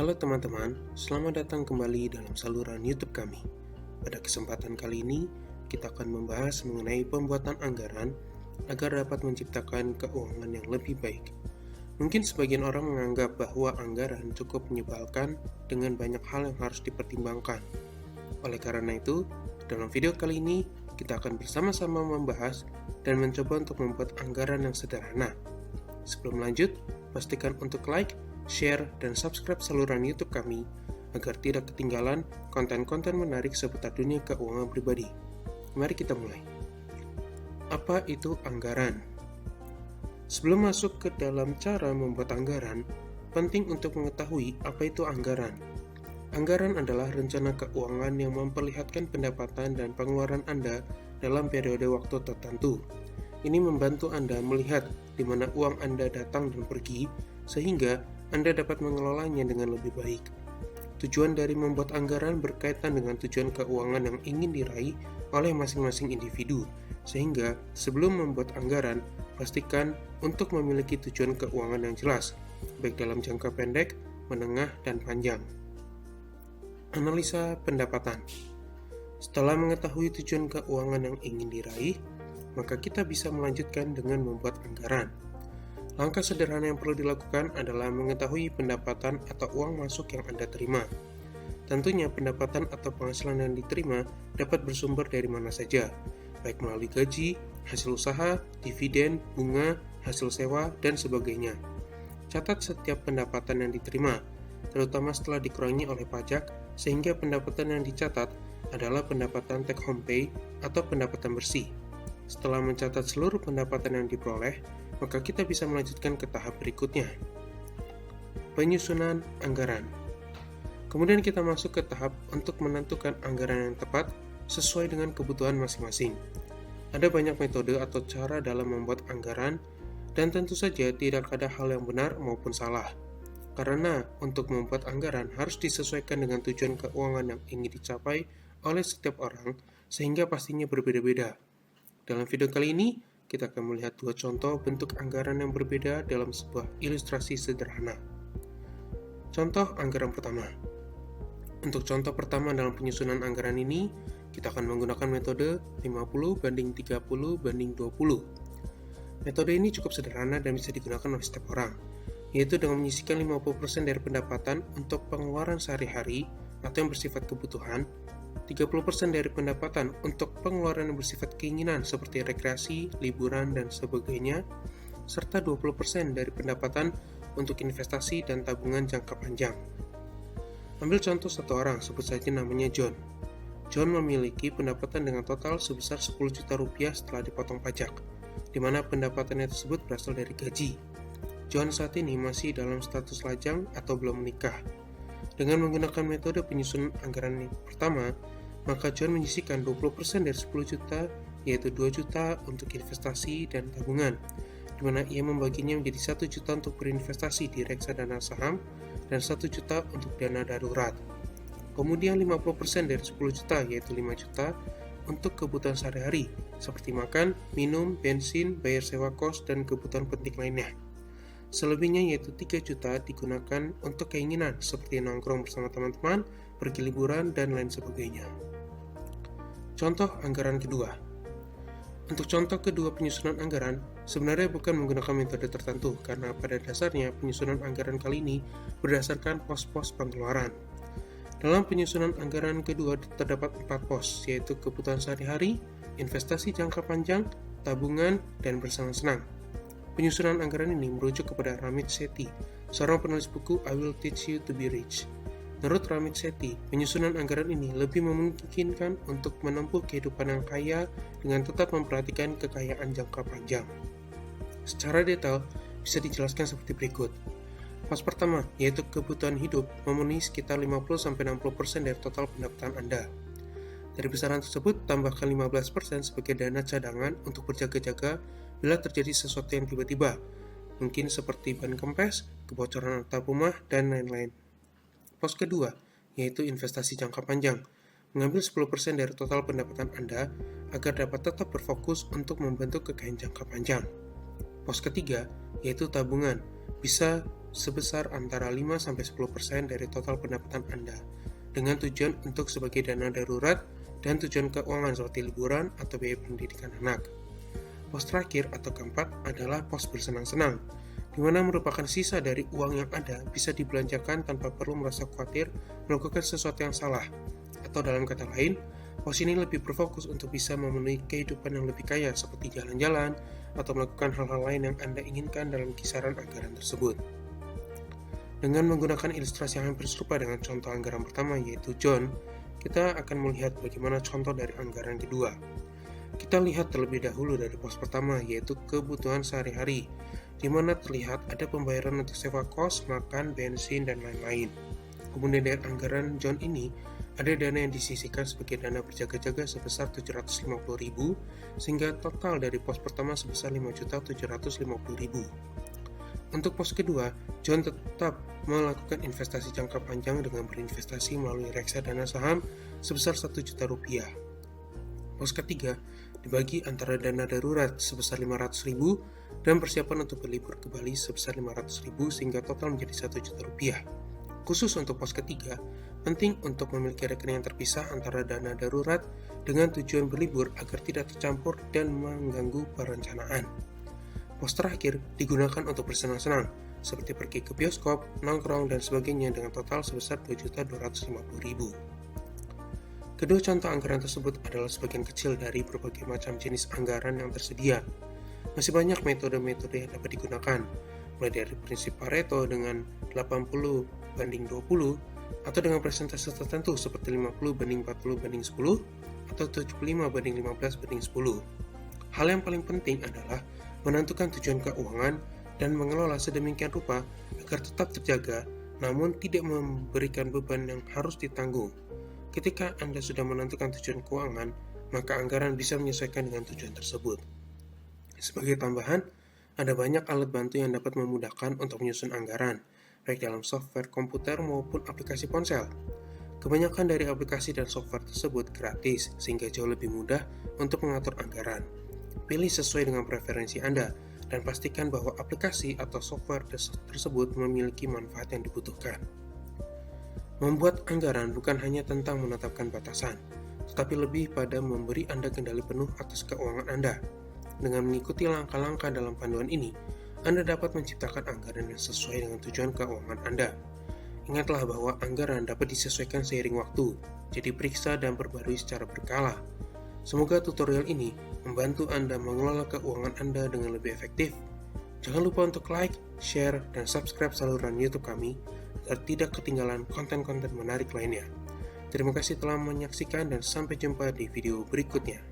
Halo teman-teman, selamat datang kembali dalam saluran YouTube kami. Pada kesempatan kali ini, kita akan membahas mengenai pembuatan anggaran agar dapat menciptakan keuangan yang lebih baik. Mungkin sebagian orang menganggap bahwa anggaran cukup menyebalkan dengan banyak hal yang harus dipertimbangkan. Oleh karena itu, dalam video kali ini, kita akan bersama-sama membahas dan mencoba untuk membuat anggaran yang sederhana. Sebelum lanjut, pastikan untuk like, share, dan subscribe saluran YouTube kami agar tidak ketinggalan konten-konten menarik seputar dunia keuangan pribadi. Mari kita mulai. Apa itu anggaran? Sebelum masuk ke dalam cara membuat anggaran, penting untuk mengetahui apa itu anggaran. Anggaran adalah rencana keuangan yang memperlihatkan pendapatan dan pengeluaran Anda dalam periode waktu tertentu. Ini membantu Anda melihat di mana uang Anda datang dan pergi, sehingga Anda dapat mengelolanya dengan lebih baik. Tujuan dari membuat anggaran berkaitan dengan tujuan keuangan yang ingin diraih oleh masing-masing individu, sehingga sebelum membuat anggaran, pastikan untuk memiliki tujuan keuangan yang jelas, baik dalam jangka pendek, menengah, dan panjang. Analisa pendapatan. Setelah mengetahui tujuan keuangan yang ingin diraih, maka kita bisa melanjutkan dengan membuat anggaran. Langkah sederhana yang perlu dilakukan adalah mengetahui pendapatan atau uang masuk yang Anda terima. Tentunya pendapatan atau penghasilan yang diterima dapat bersumber dari mana saja, baik melalui gaji, hasil usaha, dividen, bunga, hasil sewa, dan sebagainya. Catat setiap pendapatan yang diterima, terutama setelah dikurangi oleh pajak, sehingga pendapatan yang dicatat adalah pendapatan take home pay atau pendapatan bersih. Setelah mencatat seluruh pendapatan yang diperoleh, maka kita bisa melanjutkan ke tahap berikutnya. Penyusunan anggaran. Kemudian kita masuk ke tahap untuk menentukan anggaran yang tepat sesuai dengan kebutuhan masing-masing. Ada banyak metode atau cara dalam membuat anggaran, dan tentu saja tidak ada hal yang benar maupun salah. Karena untuk membuat anggaran harus disesuaikan dengan tujuan keuangan yang ingin dicapai oleh setiap orang, sehingga pastinya berbeda-beda. Dalam video kali ini, kita akan melihat dua contoh bentuk anggaran yang berbeda dalam sebuah ilustrasi sederhana. Contoh anggaran pertama. Untuk contoh pertama dalam penyusunan anggaran ini, kita akan menggunakan metode 50/30/20. Metode ini cukup sederhana dan bisa digunakan oleh setiap orang, yaitu dengan menyisihkan 50% dari pendapatan untuk pengeluaran sehari-hari atau yang bersifat kebutuhan, 30% dari pendapatan untuk pengeluaran yang bersifat keinginan seperti rekreasi, liburan, dan sebagainya, serta 20% dari pendapatan untuk investasi dan tabungan jangka panjang. Ambil contoh satu orang, sebut saja namanya John. John memiliki pendapatan dengan total sebesar 10 juta rupiah setelah dipotong pajak, di mana pendapatannya tersebut berasal dari gaji. John saat ini masih dalam status lajang atau belum menikah. Dengan menggunakan metode penyusunan anggaran yang pertama, maka John menyisihkan 20% dari 10 juta, yaitu 2 juta untuk investasi dan tabungan, di mana ia membaginya menjadi 1 juta untuk berinvestasi di reksadana saham dan 1 juta untuk dana darurat. Kemudian 50% dari 10 juta, yaitu 5 juta, untuk kebutuhan sehari-hari, seperti makan, minum, bensin, bayar sewa kos, dan kebutuhan penting lainnya. Selebihnya yaitu 3 juta digunakan untuk keinginan seperti nongkrong bersama teman-teman, pergi liburan, dan lain sebagainya. Contoh anggaran kedua. Untuk contoh kedua penyusunan anggaran, sebenarnya bukan menggunakan metode tertentu karena pada dasarnya penyusunan anggaran kali ini berdasarkan pos-pos pengeluaran. Dalam penyusunan anggaran kedua terdapat 4 pos, yaitu kebutuhan sehari-hari, investasi jangka panjang, tabungan, dan bersenang-senang. Penyusunan anggaran ini merujuk kepada Ramit Sethi, seorang penulis buku I Will Teach You to Be Rich. Menurut Ramit Sethi, penyusunan anggaran ini lebih memungkinkan untuk menempuh kehidupan yang kaya dengan tetap memperhatikan kekayaan jangka panjang. Secara detail, bisa dijelaskan seperti berikut. Pos pertama, yaitu kebutuhan hidup, memenuhi sekitar 50-60% dari total pendapatan Anda. Dari besaran tersebut, tambahkan 15% sebagai dana cadangan untuk berjaga-jaga bila terjadi sesuatu yang tiba-tiba, mungkin seperti ban kempes, kebocoran atap rumah, dan lain-lain. Pos kedua, yaitu investasi jangka panjang, mengambil 10% dari total pendapatan Anda agar dapat tetap berfokus untuk membentuk kekayaan jangka panjang. Pos ketiga, yaitu tabungan, bisa sebesar antara 5-10% dari total pendapatan Anda, dengan tujuan untuk sebagai dana darurat dan tujuan keuangan seperti liburan atau biaya pendidikan anak. Pos terakhir atau keempat adalah pos bersenang-senang, di mana merupakan sisa dari uang yang ada bisa dibelanjakan tanpa perlu merasa khawatir melakukan sesuatu yang salah. Atau dalam kata lain, pos ini lebih berfokus untuk bisa memenuhi kehidupan yang lebih kaya seperti jalan-jalan atau melakukan hal-hal lain yang Anda inginkan dalam kisaran anggaran tersebut. Dengan menggunakan ilustrasi yang hampir serupa dengan contoh anggaran pertama yaitu John, kita akan melihat bagaimana contoh dari anggaran kedua. Kita lihat terlebih dahulu dari pos pertama yaitu kebutuhan sehari-hari, di mana terlihat ada pembayaran untuk sewa kos, makan, bensin, dan lain-lain. Kemudian dari anggaran John ini, ada dana yang disisihkan sebagai dana berjaga-jaga sebesar 750.000, sehingga total dari pos pertama sebesar 5.750.000. Untuk pos kedua, John tetap melakukan investasi jangka panjang dengan berinvestasi melalui reksadana saham sebesar 1 juta rupiah. Pos ketiga dibagi antara dana darurat sebesar 500.000 dan persiapan untuk berlibur ke Bali sebesar 500.000 sehingga total menjadi 1 juta rupiah. Khusus untuk pos ketiga, penting untuk memiliki rekening yang terpisah antara dana darurat dengan tujuan berlibur agar tidak tercampur dan mengganggu perencanaan. Pos terakhir digunakan untuk bersenang-senang, seperti pergi ke bioskop, nongkrong, dan sebagainya dengan total sebesar 2.250.000. Kedua contoh anggaran tersebut adalah sebagian kecil dari berbagai macam jenis anggaran yang tersedia. Masih banyak metode-metode yang dapat digunakan, mulai dari prinsip Pareto dengan 80/20 atau dengan presentase tertentu seperti 50/40/10 atau 75/15/10. Hal yang paling penting adalah menentukan tujuan keuangan dan mengelola sedemikian rupa agar tetap terjaga namun tidak memberikan beban yang harus ditanggung. Ketika Anda sudah menentukan tujuan keuangan, maka anggaran bisa menyesuaikan dengan tujuan tersebut. Sebagai tambahan, ada banyak alat bantu yang dapat memudahkan untuk menyusun anggaran, baik dalam software komputer maupun aplikasi ponsel. Kebanyakan dari aplikasi dan software tersebut gratis, sehingga jauh lebih mudah untuk mengatur anggaran. Pilih sesuai dengan preferensi Anda, dan pastikan bahwa aplikasi atau software tersebut memiliki manfaat yang dibutuhkan. Membuat anggaran bukan hanya tentang menetapkan batasan, tetapi lebih pada memberi Anda kendali penuh atas keuangan Anda. Dengan mengikuti langkah-langkah dalam panduan ini, Anda dapat menciptakan anggaran yang sesuai dengan tujuan keuangan Anda. Ingatlah bahwa anggaran dapat disesuaikan seiring waktu, jadi periksa dan perbarui secara berkala. Semoga tutorial ini membantu Anda mengelola keuangan Anda dengan lebih efektif. Jangan lupa untuk like, share, dan subscribe saluran YouTube kami agar tidak ketinggalan konten-konten menarik lainnya. Terima kasih telah menyaksikan dan sampai jumpa di video berikutnya.